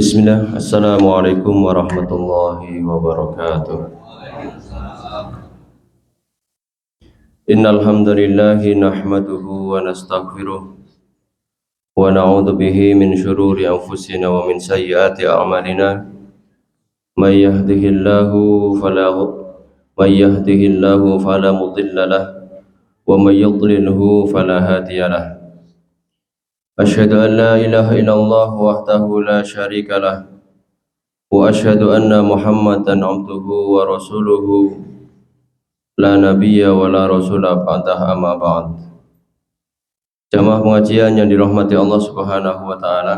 Bismillah, Assalamualaikum warahmatullahi wabarakatuh. Innal hamdalillahi nahmaduhu wa nastaghfiruh wa na'udzu bihi min shururi anfusina wa min sayyiati a'malina. May yahdihillahu fala mudilla lahu wa may yudlilhu fala hadiya lahu. Asyhadu an la ilaha illallah wahdahu la syarika lah wa asyhadu anna Muhammadan abduhu wa rasuluhu la nabiyya wa la rasula ba'dah amma ba'd. Jamaah pengajian yang dirahmati Allah Subhanahu wa taala,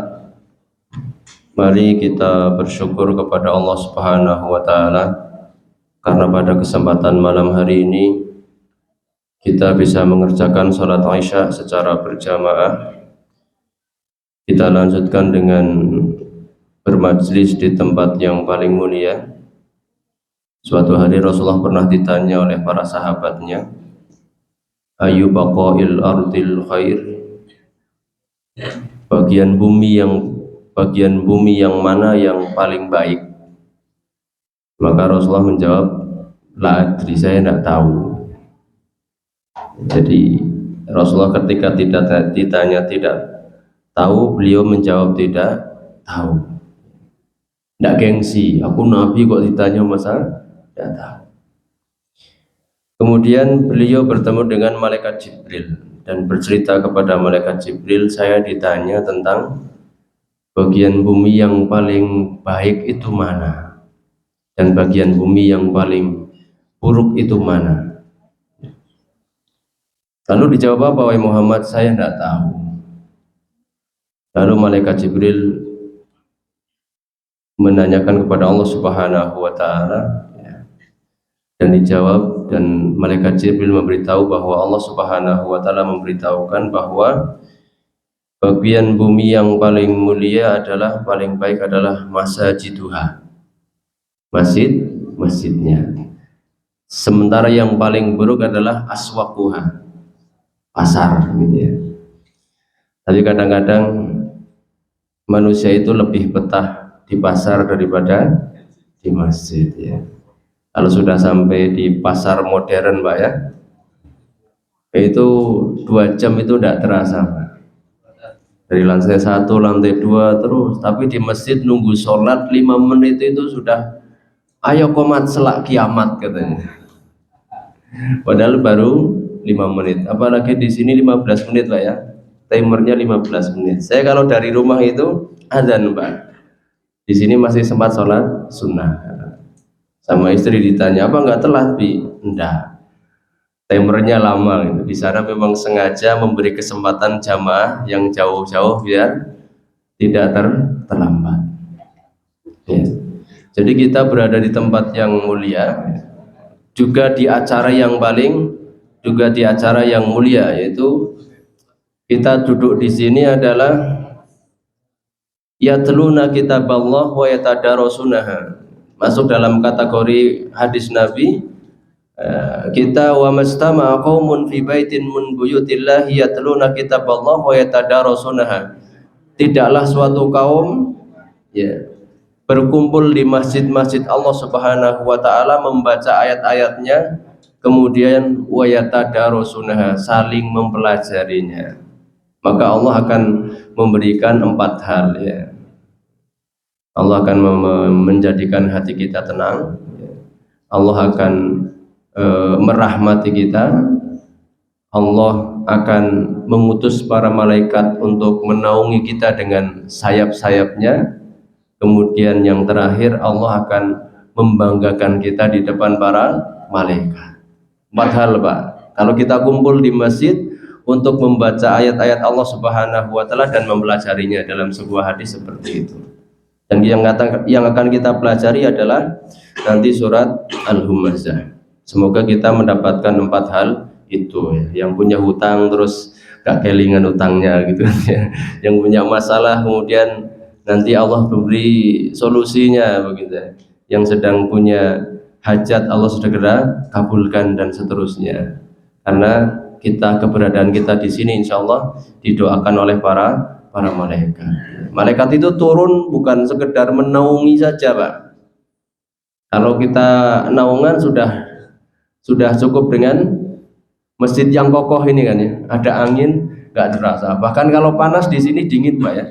mari kita bersyukur kepada Allah Subhanahu wa taala karena pada kesempatan malam hari ini kita bisa mengerjakan salat Isya secara berjamaah. Kita lanjutkan dengan bermajlis di tempat yang paling mulia. Suatu hari Rasulullah pernah ditanya oleh para sahabatnya, ayu baqail ardil khair, bagian bumi yang mana yang paling baik? Maka Rasulullah menjawab, la adri, saya tidak tahu. Jadi Rasulullah ketika ditanya tidak tahu, beliau menjawab tidak tahu. Tidak gengsi, aku Nabi kok ditanya masa tidak tahu. Kemudian beliau bertemu dengan malaikat Jibril dan bercerita kepada malaikat Jibril, saya ditanya tentang bagian bumi yang paling baik itu mana dan bagian bumi yang paling buruk itu mana. Lalu dijawab apa, wahai Muhammad, saya tidak tahu. Lalu malaikat Jibril menanyakan kepada Allah Subhanahu wa taala, dan dijawab, dan malaikat Jibril memberitahu bahwa Allah Subhanahu wa taala memberitahukan bahwa bagian bumi yang paling mulia adalah, paling baik adalah masajiduha, masjidnya. Sementara yang paling buruk adalah aswaquha, pasar gitu ya. Tapi kadang-kadang manusia itu lebih betah di pasar daripada di masjid ya. Kalau sudah sampai di pasar modern Pak ya, itu 2 jam itu tidak terasa Pak. Dari lantai 1, lantai 2 terus, tapi di masjid nunggu sholat 5 menit itu sudah ayo komat selak kiamat katanya. Padahal baru 5 menit, apalagi di sini 15 menit Pak ya, timernya 15 menit. Saya kalau dari rumah itu azan Pak, di sini masih sempat sholat sunnah. Sama istri ditanya, apa enggak telat Bi? Enggak, timernya lama gitu. Di sana memang sengaja memberi kesempatan jamaah yang jauh-jauh biar tidak terlambat ya. Jadi kita berada di tempat yang mulia, juga di acara yang mulia, yaitu kita duduk di sini adalah yatluna kitaballah wa yatadarasunaha, masuk dalam kategori hadis Nabi, kita wa mastama'a qaumun fi baitin min buyutillahi yatluna kitaballah wa yatadarasunaha, tidaklah suatu kaum ya berkumpul di masjid-masjid Allah Subhanahu wa taala membaca ayat-ayatnya, kemudian wa yatadarasunaha, saling mempelajarinya. Maka Allah akan memberikan 4 hal ya. Allah akan menjadikan hati kita tenang, Allah akan merahmati kita, Allah akan mengutus para malaikat untuk menaungi kita dengan sayap-sayapnya, kemudian yang terakhir Allah akan membanggakan kita di depan para malaikat. 4 hal Pak, kalau kita kumpul di masjid untuk membaca ayat-ayat Allah Subhanahu wa taala dan mempelajarinya, dalam sebuah hadis seperti itu. Dan yang akan kita pelajari adalah nanti surat Al-Humazah. Semoga kita mendapatkan 4 hal itu ya. Yang punya hutang terus gak kelingan hutangnya gitu ya. Yang punya masalah kemudian nanti Allah beri solusinya begitu ya. Yang sedang punya hajat Allah segera kabulkan dan seterusnya. Karena keberadaan kita di sini insya Allah didoakan oleh para para malaikat. Malaikat itu turun bukan sekedar menaungi saja, Pak. Kalau kita naungan sudah cukup dengan masjid yang kokoh ini kan ya. Ada angin nggak terasa. Bahkan kalau panas di sini dingin, Pak ya.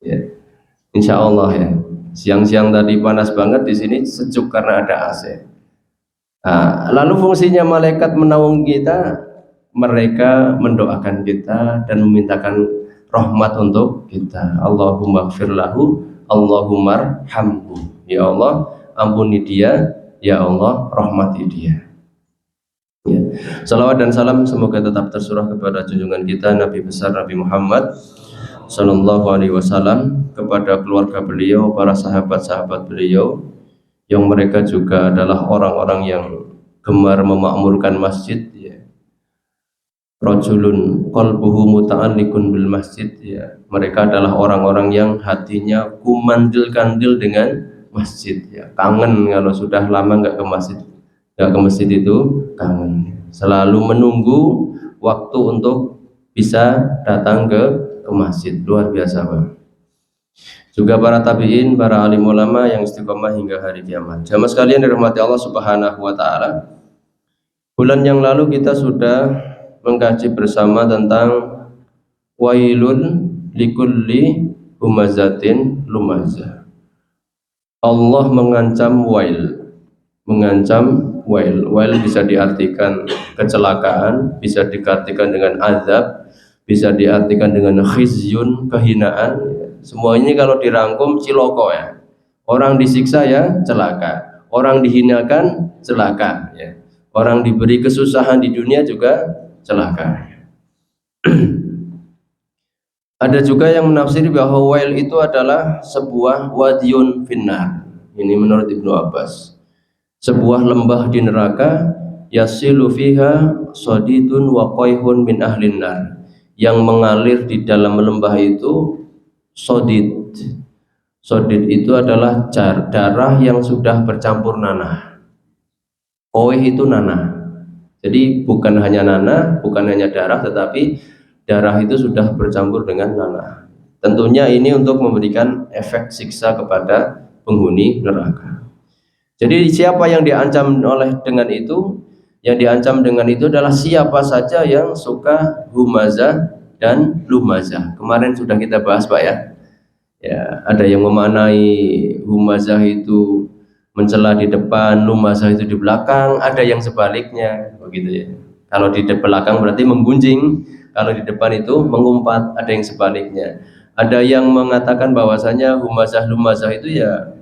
Ya. Insya Allah ya. Siang-siang tadi panas banget, di sini sejuk karena ada AC. Nah, lalu fungsinya malaikat menaungi kita, mereka mendoakan kita dan memintakan rahmat untuk kita. Allahumma gfir lahu, Allahumma arhamhu. Ya Allah, ampuni dia, ya Allah, rahmati dia. Ya. Salawat dan salam semoga tetap tersurah kepada junjungan kita Nabi besar Nabi Muhammad Sallallahu Alaihi Wasallam, kepada keluarga beliau, para sahabat-sahabat beliau, yang mereka juga adalah orang-orang yang gemar memakmurkan masjid. Ya. Rajulun qalbuhu muta'alliqun bil masjid. Ya. Mereka adalah orang-orang yang hatinya kumandil-kandil dengan masjid. Ya. Kangen kalau sudah lama nggak ke masjid itu kangen. Selalu menunggu waktu untuk bisa datang ke masjid. Luar biasa, Pak. Juga para tabi'in, para alim ulama yang istiqomah hingga hari kiamat. Jamaah sekalian dirahmati Allah Subhanahu wa taala. Bulan yang lalu kita sudah mengkaji bersama tentang wailun likulli humazatin lumazah. Allah mengancam wail. Wail bisa diartikan kecelakaan, bisa diartikan dengan azab, bisa diartikan dengan khizyun, kehinaan. Semua ini kalau dirangkum ciloko ya. Orang disiksa ya celaka, orang dihinakan celaka ya. Orang diberi kesusahan di dunia juga celaka. Ada juga yang menafsiri bahwa wail itu adalah sebuah wadiyun finnar. Ini menurut Ibnu Abbas. Sebuah lembah di neraka, yasilu fiha sadidun wa qaihun min ahlin nar. Yang mengalir di dalam lembah itu sodid. Sodid itu adalah darah yang sudah bercampur nanah. Qaih itu nanah. Jadi bukan hanya nanah, bukan hanya darah, tetapi darah itu sudah bercampur dengan nanah. Tentunya ini untuk memberikan efek siksa kepada penghuni neraka. Jadi siapa yang diancam dengan itu? Yang diancam dengan itu adalah siapa saja yang suka humazah dan lumazah. Kemarin sudah kita bahas, Pak ya. Ya, ada yang memaknai humazah itu mencela di depan, lumazah itu di belakang, ada yang sebaliknya, begitu ya. Kalau di belakang berarti menggunjing, kalau di depan itu mengumpat, ada yang sebaliknya. Ada yang mengatakan bahwasanya humazah lumazah itu ya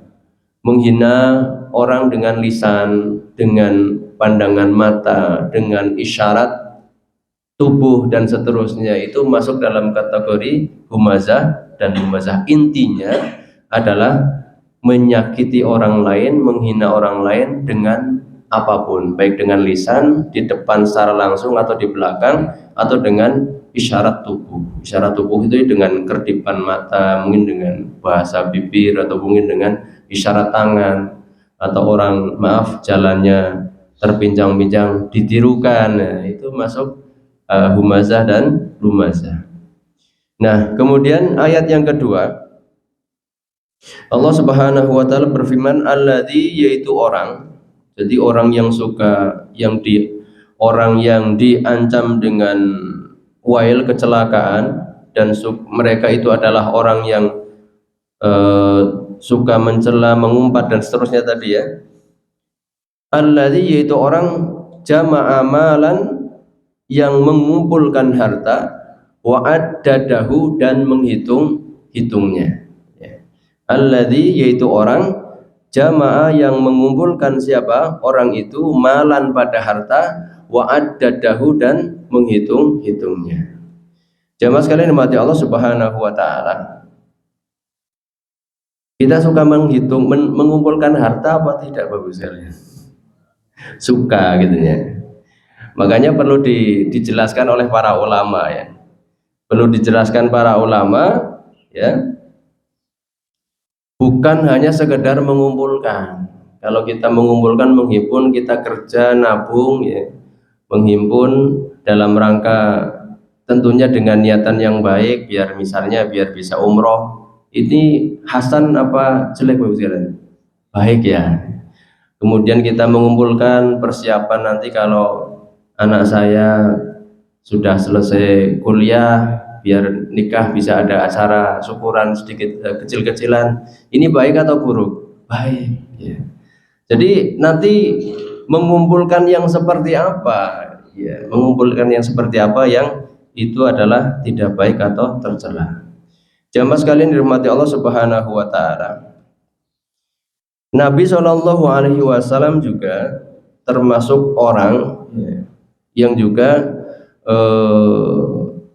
menghina orang dengan lisan, dengan pandangan mata, dengan isyarat tubuh dan seterusnya, itu masuk dalam kategori humazah dan lumazah. Intinya adalah menyakiti orang lain, menghina orang lain dengan apapun, baik dengan lisan, di depan secara langsung atau di belakang, atau dengan isyarat tubuh. Isyarat tubuh itu dengan kerdipan mata, mungkin dengan bahasa bibir, atau mungkin dengan isyarat tangan, atau orang jalannya terpincang-pincang ditirukan. Nah, itu masuk humazah dan lumazah. Nah, kemudian ayat yang kedua, Allah Subhanahu wa taala berfirman, alladzi, yaitu orang. Jadi orang yang suka, orang yang diancam dengan wail, kecelakaan, dan mereka itu adalah orang yang suka mencela, mengumpat dan seterusnya tadi ya. Alladzi, yaitu orang jama'a malan, yang mengumpulkan harta, wa addadahu, dan menghitungnya. Ya. Alladzi, yaitu orang jama'a, yang mengumpulkan siapa? Orang itu malan pada harta, wa addadahu, dan menghitungnya. Jamaah sekalian dimati Allah Subhanahu wa taala. Kita suka menghitung, mengumpulkan harta apa tidak, Bapak sekalian? Suka gitu ya. Makanya perlu dijelaskan oleh para ulama ya. Perlu dijelaskan para ulama ya. Bukan hanya sekedar mengumpulkan. Kalau kita mengumpulkan, menghimpun, kita kerja nabung ya, menghimpun dalam rangka tentunya dengan niatan yang baik, biar misalnya biar bisa umroh. Ini hasan apa jelek Bapak sekalian? Baik ya. Kemudian kita mengumpulkan persiapan nanti kalau anak saya sudah selesai kuliah, biar nikah bisa ada acara syukuran sedikit kecil-kecilan. Ini baik atau buruk? Baik ya. Jadi nanti mengumpulkan yang seperti apa ya, mengumpulkan yang seperti apa yang itu adalah tidak baik atau tercela. Jamaah sekalian dirahmati Allah Subhanahu wa taala. Nabi Shallallahu alaihi wasallam juga termasuk orang ya, yang juga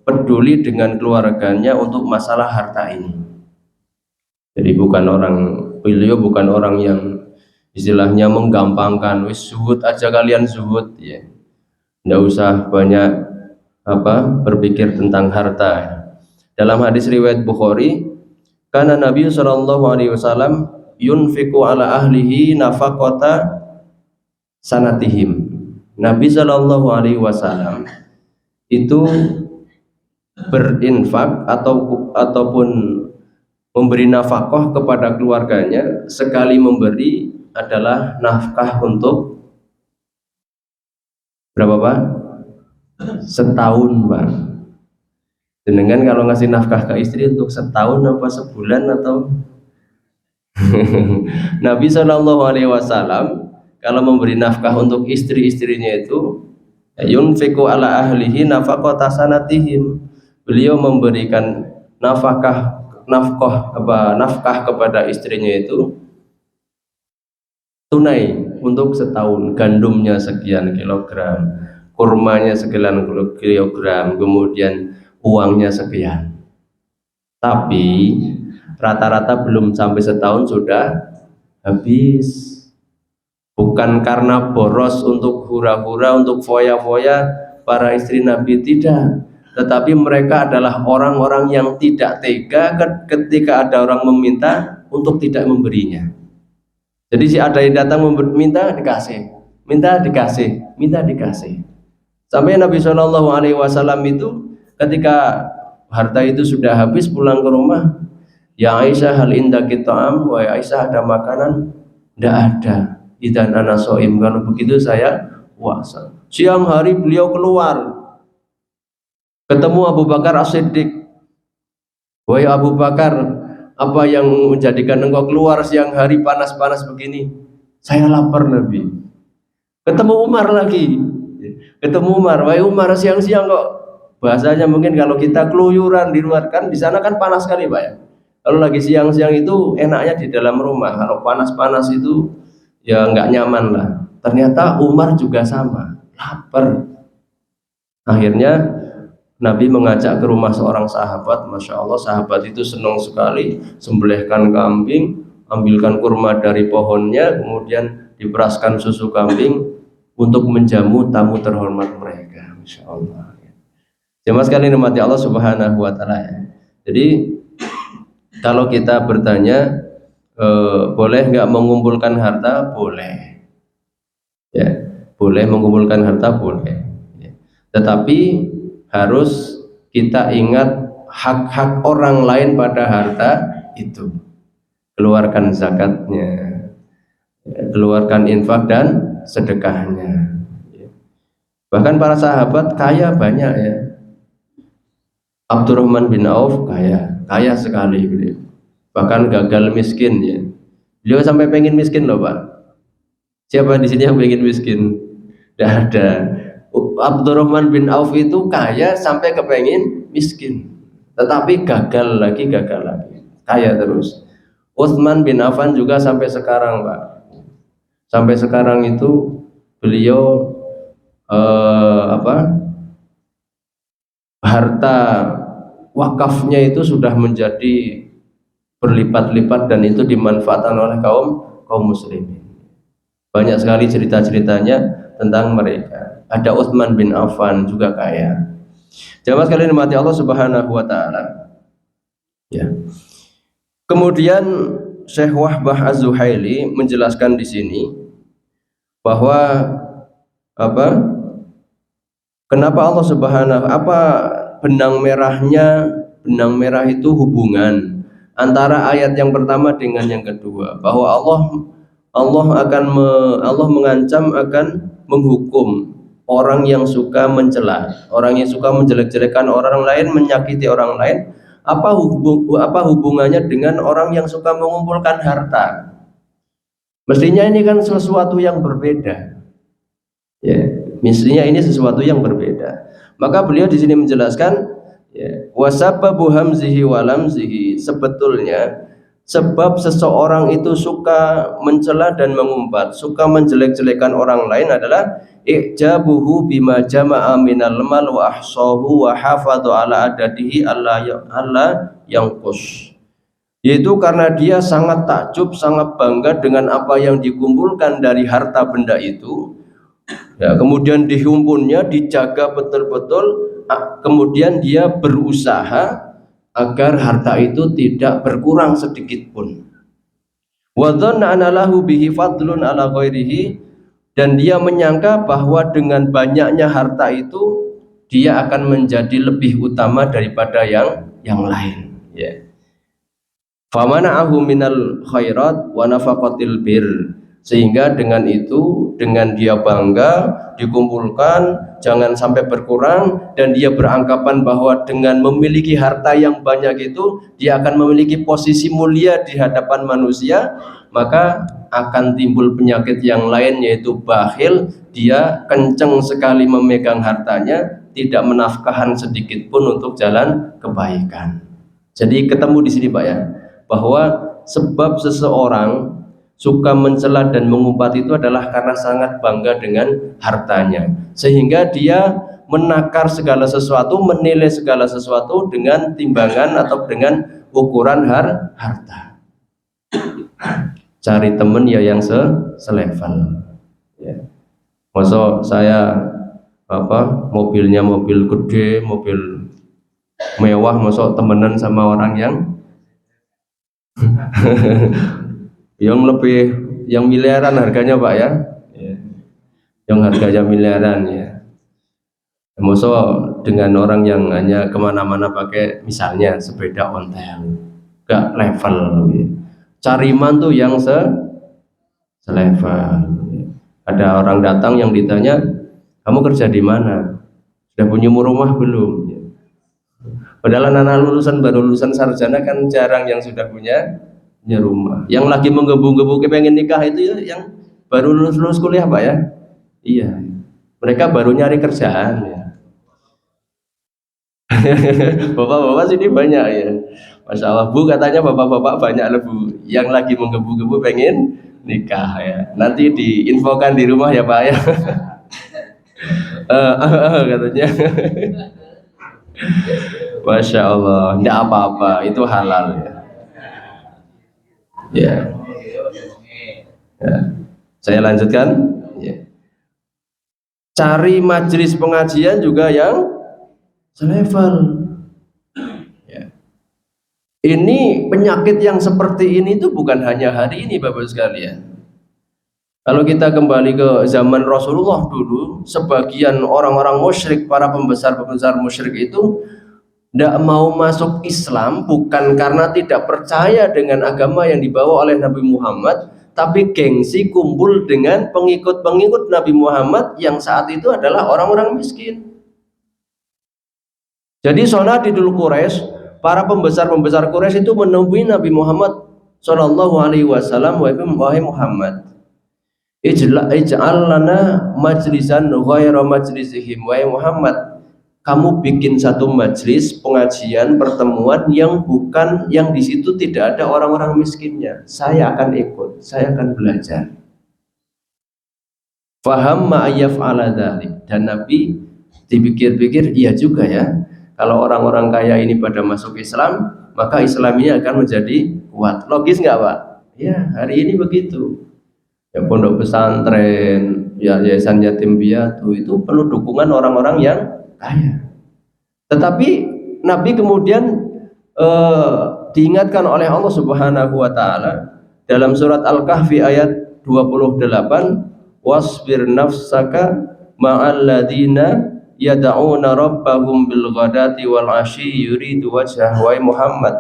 peduli dengan keluarganya untuk masalah harta ini. Jadi beliau bukan orang yang istilahnya menggampangkan, wis zuhud aja kalian zuhud ya. Nggak usah banyak berpikir tentang harta. Dalam hadis riwayat Bukhari, karena Nabi Shallallahu alaihi wasallam yunfiqu ala ahlihi nafaqata sanatihim. Nabi Shallallahu alaihi wasallam itu berinfak ataupun memberi nafkah kepada keluarganya, sekali memberi adalah nafkah untuk berapa Pak? Setahun Pak. Dengan kalau ngasih nafkah ke istri untuk setahun apa sebulan atau Nabi Shallallahu alaihi wasallam kalau memberi nafkah untuk istri-istrinya itu yunfiqu ala ahlihi nafaqata sanatihim. Beliau memberikan nafkah kepada istrinya itu tunai untuk setahun, gandumnya sekian kilogram, kurmanya sekian kilogram, kemudian uangnya sekian. Tapi rata-rata belum sampai setahun sudah habis. Bukan karena boros untuk hura-hura, untuk foya-foya para istri Nabi, tidak. Tetapi mereka adalah orang-orang yang tidak tega ketika ada orang meminta untuk tidak memberinya. Jadi si ada yang datang minta dikasih, minta dikasih, minta dikasih. Sampai Nabi Shallallahu alaihi wasallam itu ketika harta itu sudah habis pulang ke rumah, ya Aisyah hal indaki ta'am, wahai Aisyah ada makanan? Tidak ada. Idan ana soim, kalau begitu saya puasa. Siang hari beliau keluar ketemu Abu Bakar As-Siddiq. Wahai Abu Bakar, apa yang menjadikan engkau keluar siang hari panas-panas begini? Saya lapar Nabi. Ketemu Umar lagi. Ketemu Umar, wahai Umar siang-siang kok, bahasanya mungkin kalau kita keluyuran di luar, kan di sana kan panas sekali Pak ya. Kalau lagi siang-siang itu enaknya di dalam rumah, kalau panas-panas itu ya nggak nyaman lah. Ternyata Umar juga sama, lapar. Akhirnya Nabi mengajak ke rumah seorang sahabat. Masya Allah, sahabat itu senang sekali, sembelihkan kambing, ambilkan kurma dari pohonnya, kemudian diperaskan susu kambing untuk menjamu tamu terhormat mereka. Masya Allah. Jemaah sekalian dirahmati Allah Subhanahu wa taala. Jadi kalau kita bertanya boleh nggak mengumpulkan harta? Boleh. Ya, boleh mengumpulkan harta, boleh. Ya. Tetapi harus kita ingat hak-hak orang lain pada harta itu. Keluarkan zakatnya, keluarkan infak dan sedekahnya. Ya. Bahkan para sahabat kaya banyak ya. Abdurrahman bin Auf kaya sekali beliau. Bahkan gagal miskin ya. Beliau sampai pengen miskin loh Pak. Siapa di sini yang pengen miskin? Tidak ada. Abdurrahman bin Auf itu kaya sampai kepengen miskin. Tetapi gagal lagi. Kaya terus. Utsman bin Affan juga sampai sekarang Pak. Sampai sekarang itu beliau harta wakafnya itu sudah menjadi berlipat-lipat dan itu dimanfaatkan oleh kaum muslimin. Banyak sekali cerita-ceritanya tentang mereka. Ada Utsman bin Affan juga kaya. Jamaah sekalian dimati Allah Subhanahu wa taala. Ya. Kemudian Syekh Wahbah Az-Zuhaili menjelaskan di sini bahwa kenapa Allah Subhanahu benang merah itu hubungan antara ayat yang pertama dengan yang kedua, bahwa Allah mengancam akan menghukum orang yang suka mencela, orang yang suka menjelek-jelekan orang lain, menyakiti orang lain. Apa hubungannya dengan orang yang suka mengumpulkan harta? Mestinya ini kan sesuatu yang berbeda. Ya, mestinya ini sesuatu yang berbeda. Maka beliau di sini menjelaskan, ya, wasababu hamzihi walamzihi, sebetulnya sebab seseorang itu suka mencela dan mengumpat, suka menjelek-jelekan orang lain adalah i'jabuhu bima jama'a minal mal wa ahsahu wa hafadhu ala adadihi alla yanqus, yaitu karena dia sangat takjub, sangat bangga dengan apa yang dikumpulkan dari harta benda itu, ya, kemudian dihimpunnya, dijaga betul-betul, kemudian dia berusaha agar harta itu tidak berkurang sedikit pun. Wa dhanna anna lahu bihi fadlun ala ghairihi, dan dia menyangka bahwa dengan banyaknya harta itu dia akan menjadi lebih utama daripada yang lain, ya. Famana'ahu minal khairat wa nafaqatil bir, sehingga dengan itu, dengan dia bangga dikumpulkan jangan sampai berkurang, dan dia beranggapan bahwa dengan memiliki harta yang banyak itu dia akan memiliki posisi mulia di hadapan manusia, maka akan timbul penyakit yang lain, yaitu bakhil. Dia kenceng sekali memegang hartanya, tidak menafkahkan sedikit pun untuk jalan kebaikan. Jadi ketemu di sini Pak ya, bahwa sebab seseorang suka mencela dan mengumpat itu adalah karena sangat bangga dengan hartanya, sehingga dia menakar segala sesuatu, menilai segala sesuatu dengan timbangan atau dengan ukuran harta. Cari temen ya yang selevel, ya. Masa saya mobilnya mobil gede, mobil mewah, masa temenan sama orang yang yang miliaran harganya Pak ya, yang harganya miliaran ya. Masa dengan orang yang hanya kemana-mana pakai misalnya sepeda ontel, gak level. Cariman tuh yang selevel. Ada orang datang yang ditanya, kamu kerja di mana? Sudah punya rumah belum? Padahal anak baru lulusan sarjana kan jarang yang sudah punya rumah. Yang lagi menggebu-gebu kepengen nikah itu ya, yang baru lulus kuliah Pak ya. Iya, mereka baru nyari kerjaan ya. Bapak-bapak sini banyak ya, Masya Allah. Bu, katanya bapak-bapak banyak loh Bu yang lagi menggebu-gebu pengen nikah ya. Nanti diinfokan di rumah ya Pak ya. Katanya. Masya Allah, tidak apa-apa, itu halal ya. Ya. Saya lanjutkan ya. Cari majelis pengajian juga yang selevel ya. Ini penyakit yang seperti ini itu bukan hanya hari ini Bapak sekalian. Kalau kita kembali ke zaman Rasulullah dulu, sebagian orang-orang musyrik, para pembesar-pembesar musyrik itu tidak mau masuk Islam bukan karena tidak percaya dengan agama yang dibawa oleh Nabi Muhammad, tapi gengsi kumpul dengan pengikut-pengikut Nabi Muhammad yang saat itu adalah orang-orang miskin. Jadi sanadidul Quraisy, para pembesar-pembesar Quraisy itu menemui Nabi Muhammad Shallallahu Alaihi Wasallam, wahai Muhammad, ij'al lana majlisan ghaira majlisihim, wahai Muhammad, kamu bikin satu majelis pengajian pertemuan yang bukan, yang di situ tidak ada orang-orang miskinnya. Saya akan ikut, saya akan belajar. Faham ma'ayaf ala dhalik, dan Nabi dipikir-pikir, iya juga ya, kalau orang-orang kaya ini pada masuk Islam, maka Islam ini akan menjadi kuat. Logis nggak Pak? Ya, hari ini begitu. Ya, pondok pesantren, ya yayasan yatim piatu itu perlu dukungan orang-orang yang kaya. Tetapi Nabi kemudian diingatkan oleh Allah Subhanahu wa taala dalam surat Al-Kahfi ayat 28, wasbir nafsaka ma'al ladina yad'una rabbahum bil ghadati wal 'ashyi yuridu wajhah. Wahai Muhammad,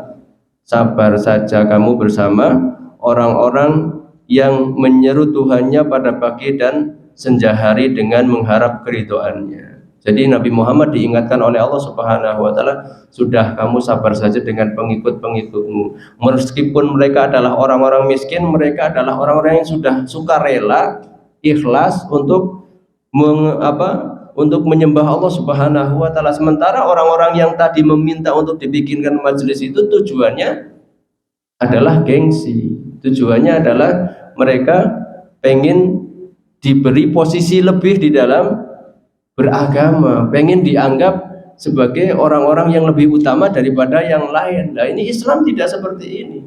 sabar saja kamu bersama orang-orang yang menyeru Tuhannya pada pagi dan senja hari dengan mengharap keridhoannya. Jadi Nabi Muhammad diingatkan oleh Allah Subhanahu wa taala, sudah kamu sabar saja dengan pengikut-pengikutmu. Meskipun mereka adalah orang-orang miskin, mereka adalah orang-orang yang sudah sukarela, ikhlas untuk untuk menyembah Allah Subhanahu wa taala. Sementara orang-orang yang tadi meminta untuk dibikinkan majelis itu tujuannya adalah gengsi. Tujuannya adalah mereka pengen diberi posisi lebih di dalam beragama, pengen dianggap sebagai orang-orang yang lebih utama daripada yang lain. Nah, ini Islam tidak seperti ini.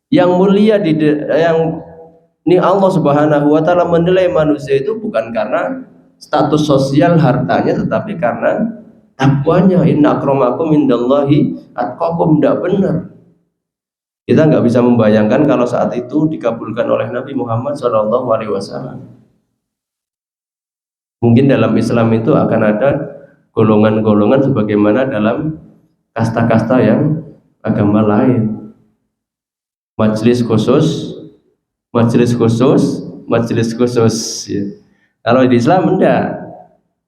Yang mulia ini Allah Subhanahu wa taala menilai manusia itu bukan karena status sosial hartanya, tetapi karena takwanya. Inna akramakum indallahi atqakum. Tidak benar. Kita nggak bisa membayangkan kalau saat itu dikabulkan oleh Nabi Muhammad SAW. Mungkin dalam Islam itu akan ada golongan-golongan sebagaimana dalam kasta-kasta yang agama lain. Majelis khusus, majelis khusus, majelis khusus. Ya. Kalau di Islam enggak.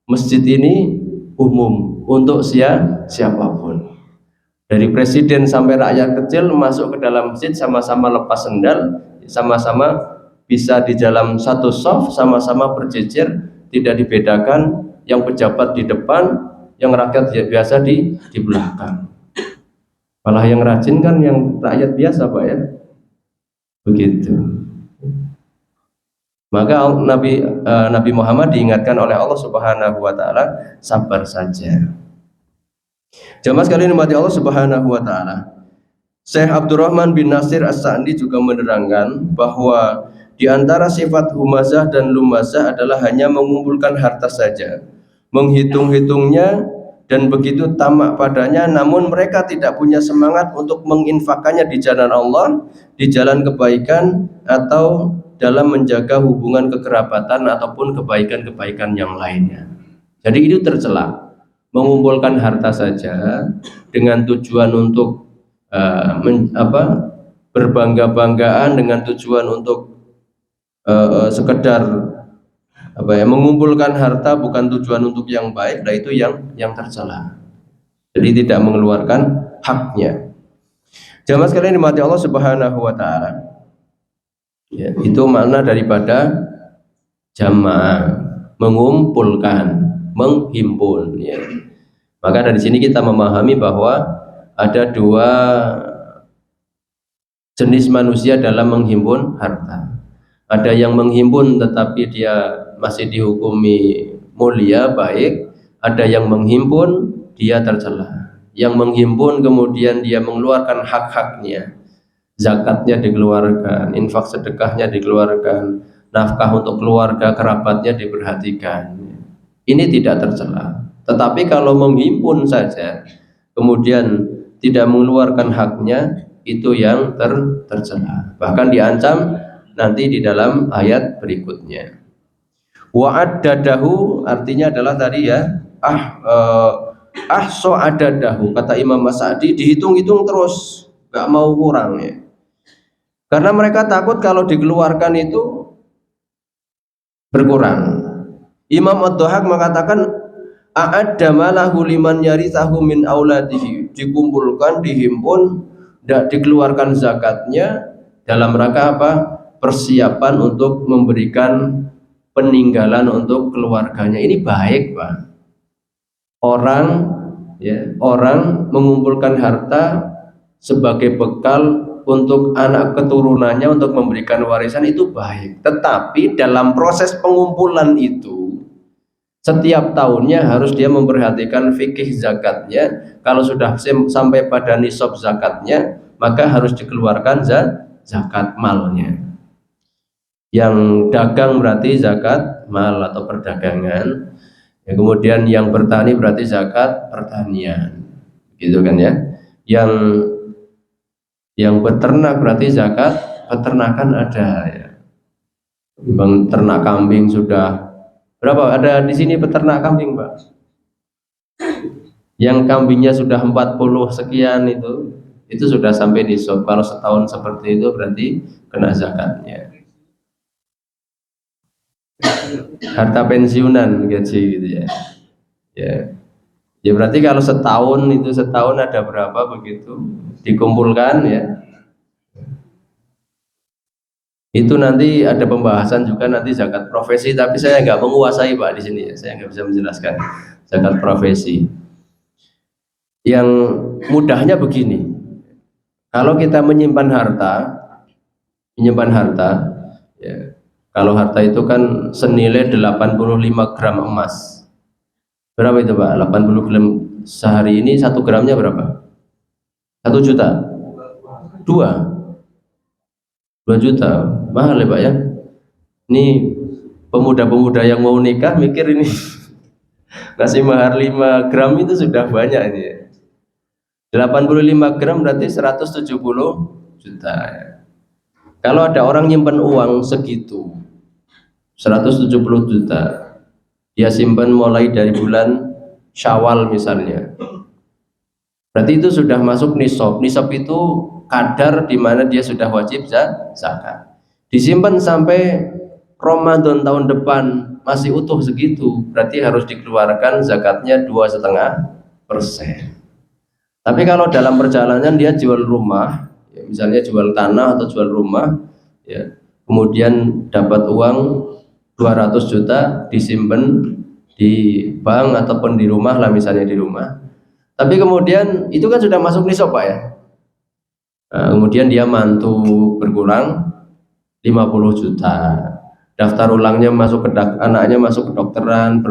Masjid ini umum untuk siapapun. Dari presiden sampai rakyat kecil masuk ke dalam masjid sama-sama lepas sendal, sama-sama bisa di dalam satu shaf, sama-sama berjejer. Tidak dibedakan yang pejabat di depan, yang rakyat biasa di belakang. Malah yang rajin kan yang rakyat biasa, Pak, ya. Begitu. Maka Nabi Muhammad diingatkan oleh Allah Subhanahu wa taala, sabar saja. Jamaah sekalian dimati Allah Subhanahu wa taala. Syekh Abdurrahman bin Nasir As-Sa'di juga menerangkan bahwa di antara sifat humazah dan lumazah adalah hanya mengumpulkan harta saja, menghitung-hitungnya dan begitu tamak padanya, namun mereka tidak punya semangat untuk menginfakkannya di jalan Allah, di jalan kebaikan, atau dalam menjaga hubungan kekerabatan ataupun kebaikan-kebaikan yang lainnya. Jadi itu tercela, mengumpulkan harta saja dengan tujuan untuk berbangga-banggaan, dengan tujuan untuk sekedar mengumpulkan harta bukan tujuan untuk yang baik. Nah, itu yang tercela. Jadi tidak mengeluarkan haknya. Jamaah sekalian dimati Allah Subhanahu wa taala. Ya, itu makna daripada jamaah, mengumpulkan, menghimpun, ya. Maka dari sini kita memahami bahwa ada dua jenis manusia dalam menghimpun harta. Ada yang menghimpun tetapi dia masih dihukumi mulia, baik. Ada yang menghimpun, dia tercela. Yang menghimpun kemudian dia mengeluarkan hak-haknya, zakatnya dikeluarkan, infak sedekahnya dikeluarkan, nafkah untuk keluarga kerabatnya diperhatikan. Ini tidak tercela. Tetapi kalau menghimpun saja kemudian tidak mengeluarkan haknya, itu yang tercela. Bahkan diancam nanti di dalam ayat berikutnya. Wa'addadahu artinya adalah tadi ya, so'adadahu, kata Imam As-Sa'di, dihitung-hitung terus, gak mau kurang, ya. Karena mereka takut kalau dikeluarkan itu berkurang. Imam Ad-Dhahak mengatakan, a'adda malahu liman yarithahu min auladihi, dikumpulkan, dihimpun, tidak dikeluarkan zakatnya dalam rangka apa? Persiapan untuk memberikan peninggalan untuk keluarganya. Ini baik, Pak. Orang mengumpulkan harta sebagai bekal untuk anak keturunannya untuk memberikan warisan, itu baik. Tetapi dalam proses pengumpulan itu setiap tahunnya harus dia memperhatikan fikih zakatnya. Kalau sudah sampai pada nisab zakatnya, maka harus dikeluarkan zakat malnya. Yang dagang berarti zakat mal atau perdagangan. Ya, kemudian yang bertani berarti zakat pertanian, gitu kan ya. Yang beternak berarti zakat peternakan ada, ya. Bang ternak kambing sudah berapa? Ada di sini peternak kambing, Pak? Yang kambingnya sudah 40 sekian itu sudah sampai nisab. Kalau setahun seperti itu berarti kena zakatnya. Harta pensiunan gaji gitu ya. Ya. Ya berarti kalau setahun ada berapa begitu dikumpulkan ya. Itu nanti ada pembahasan juga nanti zakat profesi, tapi saya nggak menguasai Pak di sini ya. Saya nggak bisa menjelaskan zakat profesi. Yang mudahnya begini. Kalau kita menyimpan harta ya, kalau harta itu kan senilai 85 gram emas. Berapa itu Pak? 80 gram sehari ini 1 gramnya berapa? 1 juta? 2 juta, mahal ya Pak ya. Ini pemuda-pemuda yang mau nikah mikir ini ngasih mahar 5 gram itu sudah banyak ini ya. 85 gram berarti 170 juta ya. Kalau ada orang nyimpen uang segitu 170 juta, dia simpan mulai dari bulan Syawal misalnya, berarti itu sudah masuk nisab. Nisab itu kadar di mana dia sudah wajib zakat. Disimpan sampai Ramadan tahun depan masih utuh segitu, berarti harus dikeluarkan zakatnya 2,5%. Tapi kalau dalam perjalanan dia jual rumah, ya, misalnya jual tanah atau jual rumah, ya, kemudian dapat uang 200 juta disimpan di bank ataupun di rumah lah, misalnya di rumah. Tapi kemudian itu kan sudah masuk nisab Pak ya. Nah, kemudian dia mantu berkurang 50 juta. Daftar ulangnya masuk ke anaknya masuk ke dokteran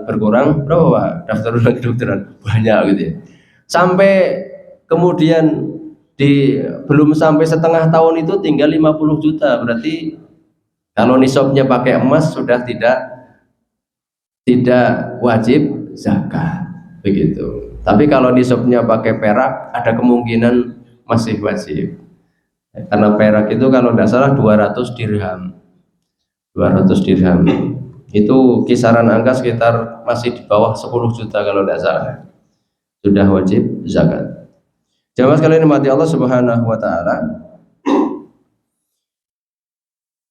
berkurang berapa Pak? Daftar ulang kedokteran banyak gitu ya. Sampai kemudian belum sampai setengah tahun itu tinggal 50 juta, berarti kalau nisabnya pakai emas sudah tidak wajib zakat begitu. Tapi kalau nisabnya pakai perak ada kemungkinan masih wajib, karena perak itu kalau tidak salah 200 dirham. 200 dirham itu kisaran angka sekitar masih di bawah 10 juta kalau tidak salah, sudah wajib zakat. Jamaah sekalian dimati Allah Subhanahu wa taala,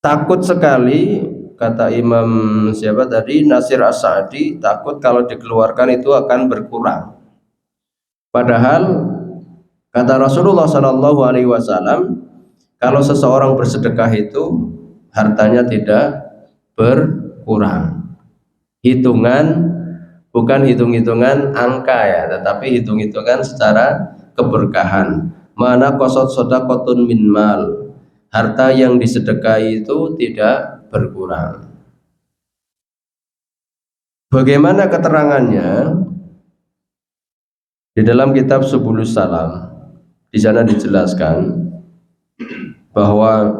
takut sekali kata Imam siapa tadi, Nasir As-Sa'di, takut kalau dikeluarkan itu akan berkurang. Padahal kata Rasulullah Shallallahu Alaihi Wasallam, kalau seseorang bersedekah itu hartanya tidak berkurang. Hitungan bukan hitung-hitungan angka ya, tetapi hitung-hitungan secara keberkahan. Mana qasad shadaqatun min mal, harta yang disedekahi itu tidak berkurang. Bagaimana keterangannya? Di dalam kitab Subulus Salam, di sana dijelaskan bahwa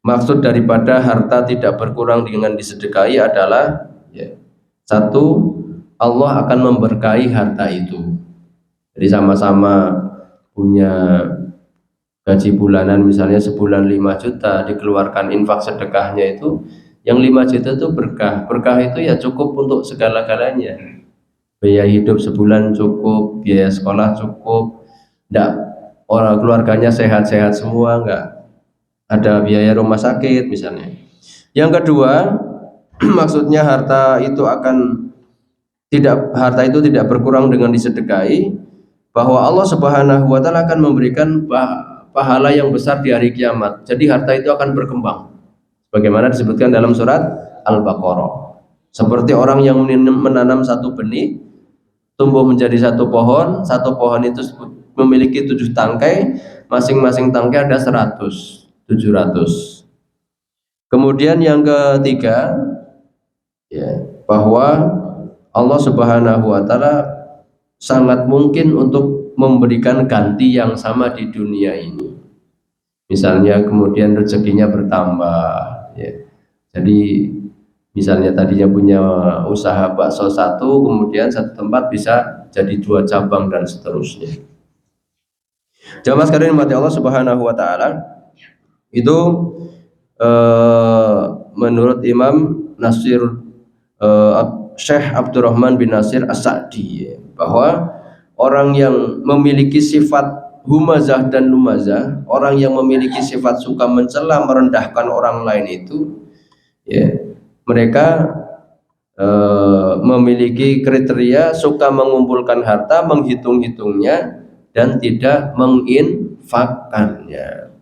maksud daripada harta tidak berkurang dengan disedekahi adalah ya, satu, Allah akan memberkahi harta itu. Jadi sama-sama punya gaji bulanan, misalnya sebulan 5 juta, dikeluarkan infak sedekahnya itu, yang 5 juta itu berkah. Berkah itu ya cukup untuk segala-galanya. Biaya hidup sebulan cukup, biaya sekolah cukup, enggak, orang keluarganya sehat-sehat semua, enggak ada biaya rumah sakit misalnya. Yang kedua, maksudnya harta itu tidak berkurang dengan disedekahi, bahwa Allah Subhanahu wa taala akan memberikan pahala yang besar di hari kiamat. Jadi harta itu akan berkembang. Bagaimana disebutkan dalam surat Al-Baqarah. Seperti orang yang menanam satu benih, tumbuh menjadi satu pohon itu memiliki 7 tangkai, masing-masing tangkai ada 100, 700. Kemudian yang ketiga, ya, bahwa Allah Subhanahu wa taala sangat mungkin untuk memberikan ganti yang sama di dunia ini. Misalnya kemudian rezekinya bertambah, ya. Jadi misalnya tadinya punya usaha bakso satu, kemudian satu tempat bisa jadi 2 cabang dan seterusnya. Jamaah sekalian mati Allah Subhanahu wa taala, itu menurut Imam Nasir Syekh Abdurrahman bin Nasir As-Sa'di, bahwa orang yang memiliki sifat humazah dan lumazah, orang yang memiliki sifat suka mencela merendahkan orang lain itu, ya, mereka memiliki kriteria suka mengumpulkan harta, menghitung-hitungnya, dan tidak menginfakkannya.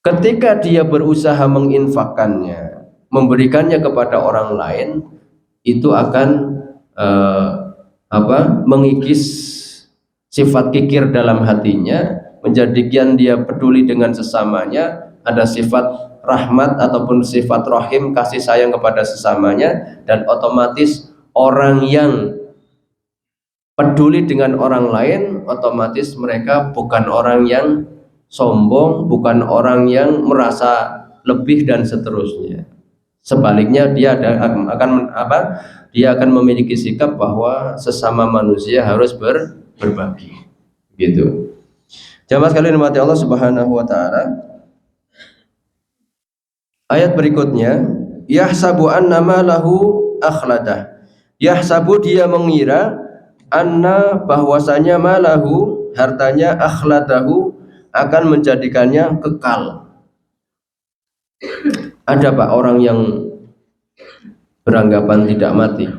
Ketika dia berusaha menginfakkannya, memberikannya kepada orang lain, itu akan mengikis sifat kikir dalam hatinya, menjadikan dia peduli dengan sesamanya, ada sifat rahmat ataupun sifat rahim, kasih sayang kepada sesamanya, dan otomatis orang yang peduli dengan orang lain, otomatis mereka bukan orang yang sombong, bukan orang yang merasa lebih dan seterusnya. Sebaliknya dia akan memiliki sikap bahwa sesama manusia harus berbagi, gitu. Jamaah sekalian dimati Allah Subhanahu wa taala. Ayat berikutnya, yahsabu annama lahu akhladah. Yahsabu, dia mengira, anna, bahwasanya, malahu, hartanya, akhladahu, akan menjadikannya kekal. Ada Pak orang yang beranggapan tidak mati,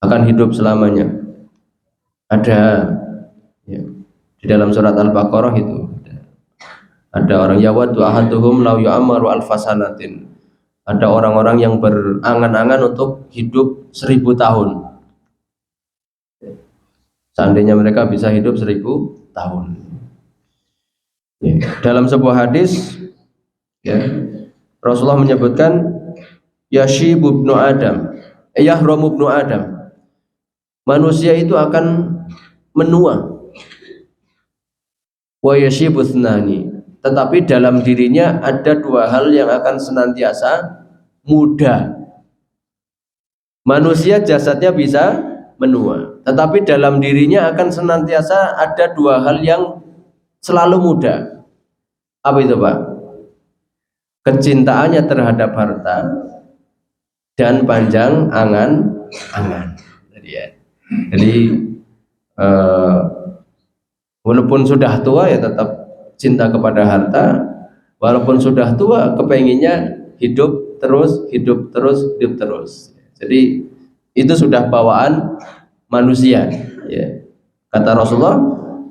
akan hidup selamanya. Ada, ya, di dalam surat Al-Baqarah itu ada orang yawaddu ahaduhum law yu'ammaru alfasanatin. Ada orang-orang yang berangan-angan untuk hidup 1000 tahun. Seandainya mereka bisa hidup 1000 tahun. Ya. Dalam sebuah hadis, ya, Rasulullah menyebutkan yashibu ibnu Adam, yahramu ibnu Adam. Manusia itu akan menua. Wa yashibu thnani. Tetapi dalam dirinya ada 2 hal yang akan senantiasa muda. Manusia jasadnya bisa menua, tetapi dalam dirinya akan senantiasa ada 2 hal yang selalu muda. Apa itu Pak? Kecintaannya terhadap harta dan panjang angan-angan. Jadi walaupun sudah tua ya tetap cinta kepada harta, walaupun sudah tua kepenginnya hidup terus. Jadi itu sudah bawaan manusia, ya. Kata Rasulullah,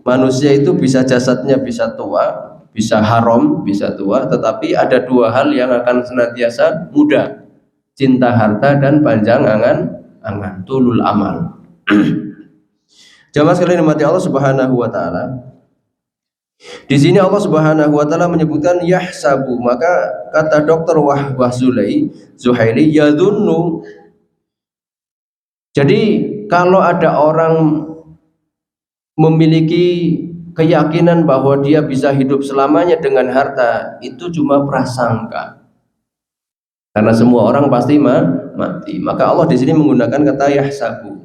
manusia itu bisa jasadnya bisa tua, bisa haram, bisa tua, tetapi ada 2 hal yang akan senantiasa muda: cinta harta dan panjang angan-angan, tulul amal. Jamaah sekalian dimati Allah Subhanahu wa taala. Di sini Allah Subhanahu wa taala menyebutkan yahsabu, maka kata Dr. Wahbah Zuhaili, yadhunnu. Jadi kalau ada orang memiliki keyakinan bahwa dia bisa hidup selamanya dengan harta, itu cuma prasangka. Karena semua orang pasti mati. Maka Allah di sini menggunakan kata yahsabu,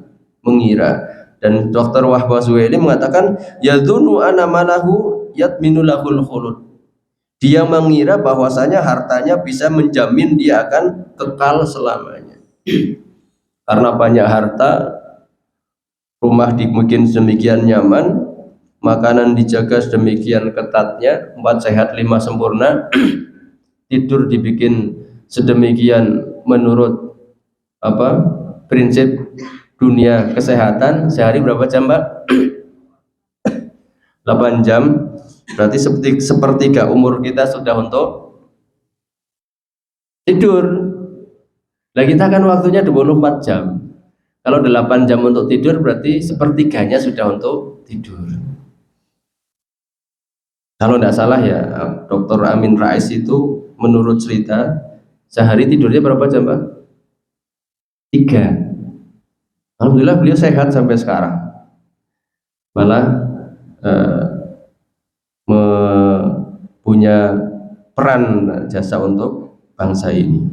mengira. Dan Dr. Wahbah Zuhaili mengatakan yadhunnu anna malahu yatminu lahul khulud. Dia mengira bahwasanya hartanya bisa menjamin dia akan kekal selamanya. Karena banyak harta, rumah dibikin sedemikian nyaman, makanan dijaga sedemikian ketatnya, 4 sehat 5 sempurna, tidur dibikin sedemikian menurut prinsip dunia kesehatan. Sehari berapa jam Pak? 8 jam. Berarti sepertiga umur kita sudah untuk tidur. Nah kita kan waktunya 24 jam. Kalau 8 jam untuk tidur, berarti sepertiganya sudah untuk tidur. Kalau tidak salah ya, Dr. Amin Rais itu menurut cerita sehari tidurnya berapa jam Pak? 3. Alhamdulillah beliau sehat sampai sekarang. Malah punya peran jasa untuk bangsa ini.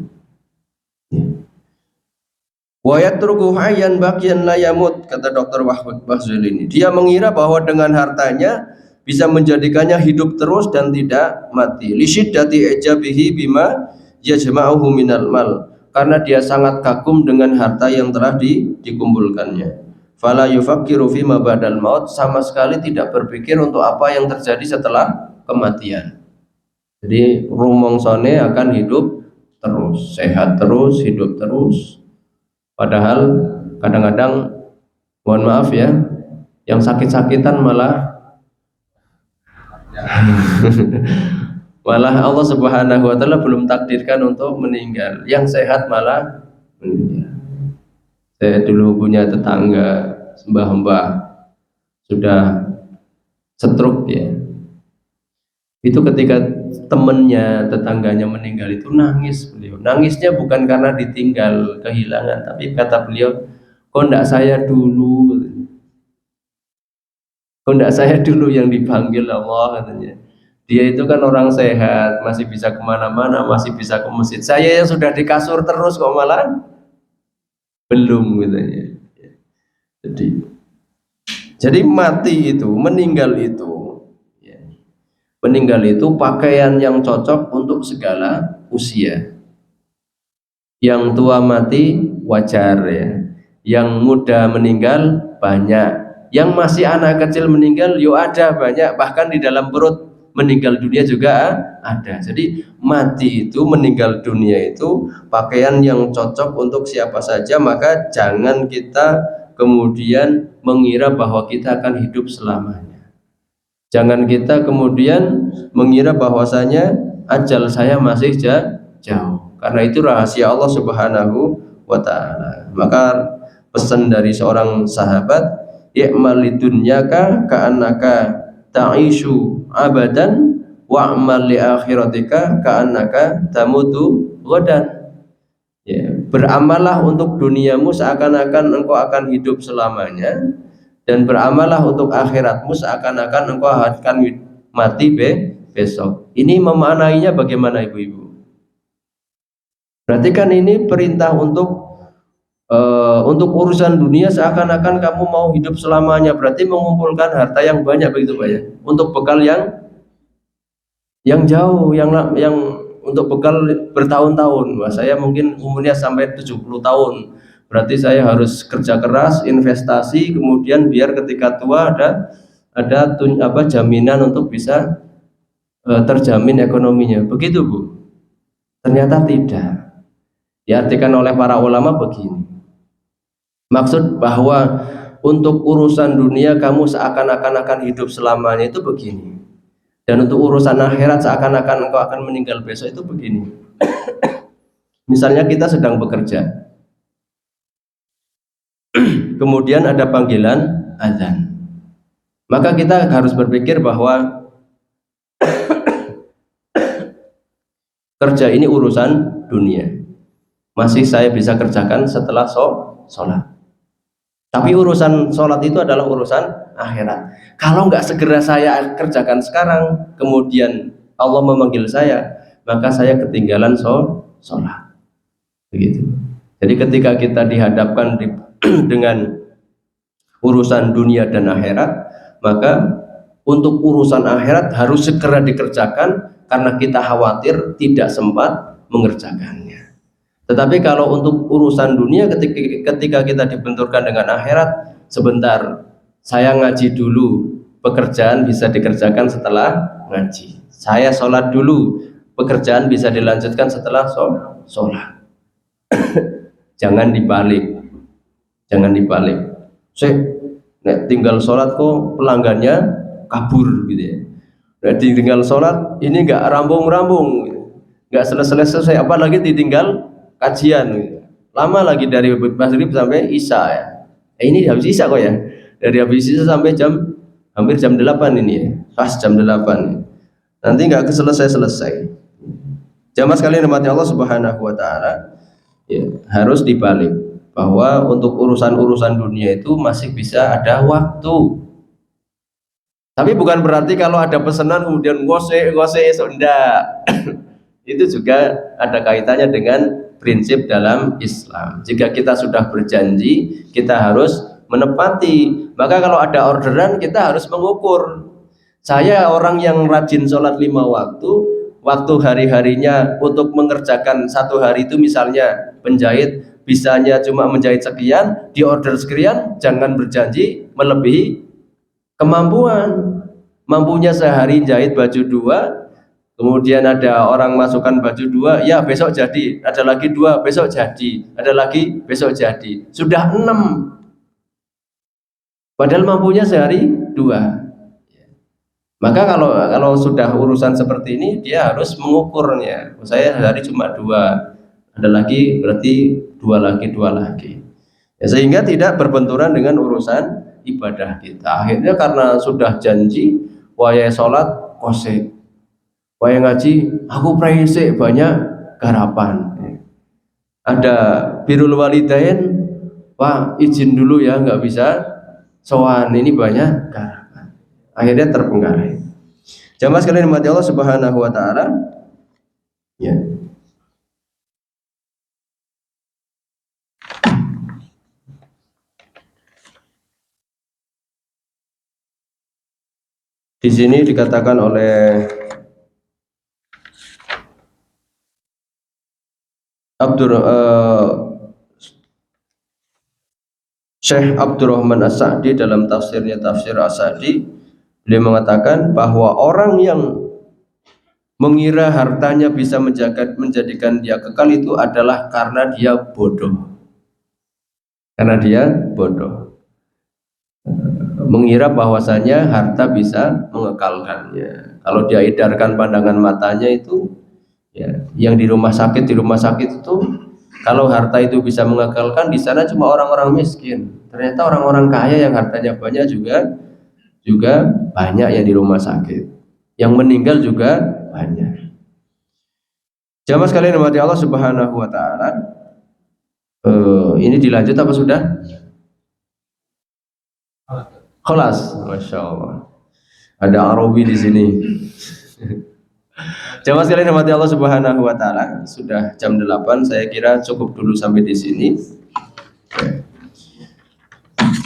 Wa yatruku hayyan baqiyan la yamut, kata Dr. Wahbah Zuhaili ini. Dia mengira bahwa dengan hartanya bisa menjadikannya hidup terus dan tidak mati. Li syiddati ijabihi bima yajma'uhu minal mal. karena dia sangat kagum dengan harta yang telah dikumpulkannya. Fala yufakkiru fima ba'dal maut, sama sekali tidak berpikir untuk apa yang terjadi setelah kematian. Jadi rumongsone akan hidup terus, sehat terus, hidup terus. Padahal kadang-kadang, mohon maaf ya, yang sakit-sakitan malah malah Allah Subhanahu wa taala belum takdirkan untuk meninggal. Yang sehat malah meninggal. Saya dulu punya tetangga, mbah-mbah sudah stroke ya. Itu ketika temannya, tetangganya meninggal itu nangis beliau. Nangisnya bukan karena ditinggal, kehilangan, tapi kata beliau, kok enggak saya dulu? Kok enggak saya dulu yang dipanggil Allah, katanya. Dia itu kan orang sehat, masih bisa kemana-mana, masih bisa ke masjid. Saya yang sudah di kasur terus kok malah belum, katanya. Jadi mati itu, meninggal itu pakaian yang cocok untuk segala usia. Yang tua mati wajar ya. Yang muda meninggal banyak. Yang masih anak kecil meninggal yo ada banyak, bahkan di dalam perut meninggal dunia juga ada. Jadi mati itu, meninggal dunia itu pakaian yang cocok untuk siapa saja, maka jangan kita kemudian mengira bahwa kita akan hidup selamanya. Jangan kita kemudian mengira bahwasanya ajal saya masih jauh. Karena itu rahasia Allah Subhanahu wa taala. Maka pesan dari seorang sahabat, i'mal lidunyaka ka'annaka ta'ishu abadan wa'mal li akhiratika ka'annaka tamutu ghadan. Ya, beramallah untuk duniamu seakan-akan engkau akan hidup selamanya, dan beramallah untuk akhiratmu seakan-akan engkau akan mati besok. Ini memaknainya bagaimana ibu-ibu? Berarti kan ini perintah untuk urusan dunia seakan-akan kamu mau hidup selamanya, berarti mengumpulkan harta yang banyak begitu Pak ya, untuk bekal yang jauh, yang untuk bekal bertahun-tahun. Wah, saya mungkin umurnya sampai 70 tahun, berarti saya harus kerja keras, investasi, kemudian biar ketika tua ada jaminan untuk bisa terjamin ekonominya. Begitu Bu? Ternyata tidak. Diartikan oleh para ulama begini, maksud bahwa untuk urusan dunia kamu seakan-akan akan hidup selamanya itu begini, dan untuk urusan akhirat seakan-akan engkau akan meninggal besok itu begini. Misalnya kita sedang bekerja, kemudian ada panggilan azan, maka kita harus berpikir bahwa kerja ini urusan dunia, masih saya bisa kerjakan setelah sholat. Tapi urusan sholat itu adalah urusan akhirat. Kalau nggak segera saya kerjakan sekarang, kemudian Allah memanggil saya, maka saya ketinggalan sholat. Begitu. Jadi ketika kita dihadapkan dengan urusan dunia dan akhirat, maka untuk urusan akhirat harus segera dikerjakan karena kita khawatir tidak sempat mengerjakannya. Tetapi kalau untuk urusan dunia, ketika kita dibenturkan dengan akhirat, sebentar, saya ngaji dulu, pekerjaan bisa dikerjakan setelah ngaji. Saya sholat dulu, pekerjaan bisa dilanjutkan setelah sholat. Jangan dibalik. Saya tinggal sholat kok pelanggannya kabur gitu ya. Tinggal sholat ini nggak rambung-rambung, nggak selesai, apalagi ditinggal kajian gitu. Lama lagi dari maghrib sampai isya ya. Ini habis isya kok ya. Dari habis isya sampai hampir jam 8 ini ya. Pas jam 8. Nanti nggak selesai. Jamaah sekalian rahmati Allah Subhanahu wa taala, ya, harus dibalik bahwa untuk urusan-urusan dunia itu masih bisa ada waktu. Tapi bukan berarti kalau ada pesanan kemudian ngose enggak. Itu juga ada kaitannya dengan prinsip dalam Islam. Jika kita sudah berjanji, kita harus menepati. Maka kalau ada orderan, kita harus mengukur. Saya orang yang rajin sholat 5 waktu, waktu hari-harinya untuk mengerjakan satu hari itu, misalnya penjahit bisanya cuma menjahit sekian, di order sekian, jangan berjanji melebihi kemampuan. Mampunya sehari jahit baju 2, kemudian ada orang masukkan baju 2, ya besok jadi, ada lagi 2, besok jadi, ada lagi besok jadi, sudah 6, padahal mampunya sehari 2. Maka kalau sudah urusan seperti ini, dia harus mengukurnya. Saya sehari cuma 2, ada lagi berarti 2 lagi, 2 lagi. Ya, sehingga tidak berbenturan dengan urusan ibadah kita. Akhirnya karena sudah janji, waya sholat kosek, waya ngaji aku praise banyak garapan. Ada birrul walidain, Pak izin dulu ya, nggak bisa sowan, ini banyak garapan. Akhirnya terpenggalai. Jamaah sekalian dimati Allah Subhanahu wa taala. Ya. Di sini dikatakan oleh Syekh Abdurrahman As-Sa'di dalam tafsirnya Tafsir As-Sa'di, beliau mengatakan bahwa orang yang mengira hartanya bisa menjadikan dia kekal itu adalah karena dia bodoh. Karena dia bodoh. Mengira bahwasanya harta bisa mengekalkannya. Kalau dia edarkan pandangan matanya itu, ya, yang di rumah sakit itu, kalau harta itu bisa mengekalkan, di sana cuma orang-orang miskin. Ternyata orang-orang kaya yang hartanya banyak juga banyak yang di rumah sakit. Yang meninggal juga banyak. Jamaah sekalian dimati Allah Subhanahu wa taala. Ini dilanjut apa sudah? Khalas, Masya Allah. Ada Arabi di sini. Jamaah sekalian dimati Allah Subhanahu wa taala. Sudah jam 8, saya kira cukup dulu sampai di sini.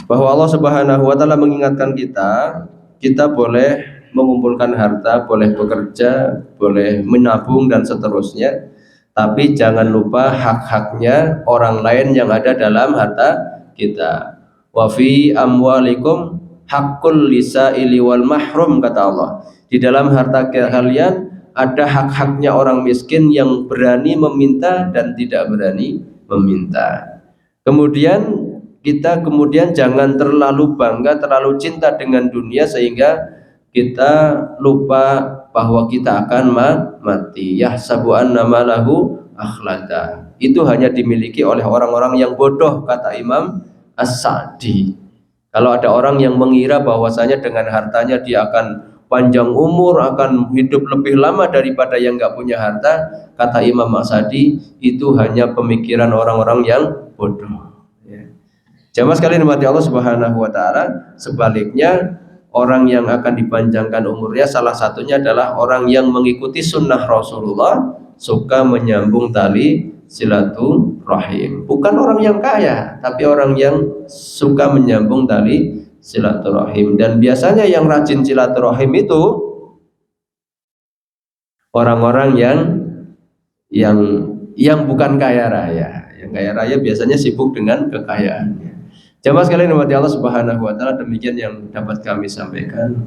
Bahwa Allah Subhanahu wa taala mengingatkan kita boleh mengumpulkan harta, boleh bekerja, boleh menabung dan seterusnya, tapi jangan lupa hak-haknya orang lain yang ada dalam harta kita. Wa fi amwalikum haqqul lisaili wal mahrum, kata Allah. Di dalam harta kalian ada hak-haknya orang miskin yang berani meminta dan tidak berani meminta. Kita kemudian jangan terlalu bangga, terlalu cinta dengan dunia sehingga kita lupa bahwa kita akan mati. Yahsabu anna malahu akhlada. Itu hanya dimiliki oleh orang-orang yang bodoh, kata Imam As-Sa'di. Kalau ada orang yang mengira bahwasanya dengan hartanya dia akan panjang umur, akan hidup lebih lama daripada yang nggak punya harta, kata Imam As-Sa'di, itu hanya pemikiran orang-orang yang bodoh. Jamaah sekalian dimati Allah Subhanahu wa taala, sebaliknya orang yang akan dipanjangkan umurnya salah satunya adalah orang yang mengikuti sunnah Rasulullah, suka menyambung tali silaturahim. Bukan orang yang kaya, tapi orang yang suka menyambung tali silaturahim. Dan biasanya yang rajin silaturahim itu orang-orang yang bukan kaya raya. Yang kaya raya biasanya sibuk dengan kekayaannya. Jamaah sekalian dimati Allah Subhanahu wa taala, demikian yang dapat kami sampaikan.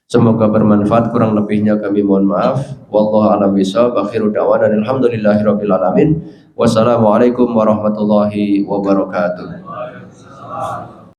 Semoga bermanfaat, kurang lebihnya kami mohon maaf. Wallahu a'lam bishawab. Akhiru da'wana alhamdulillahirabbil alamin. Wassalamualaikum warahmatullahi wabarakatuh.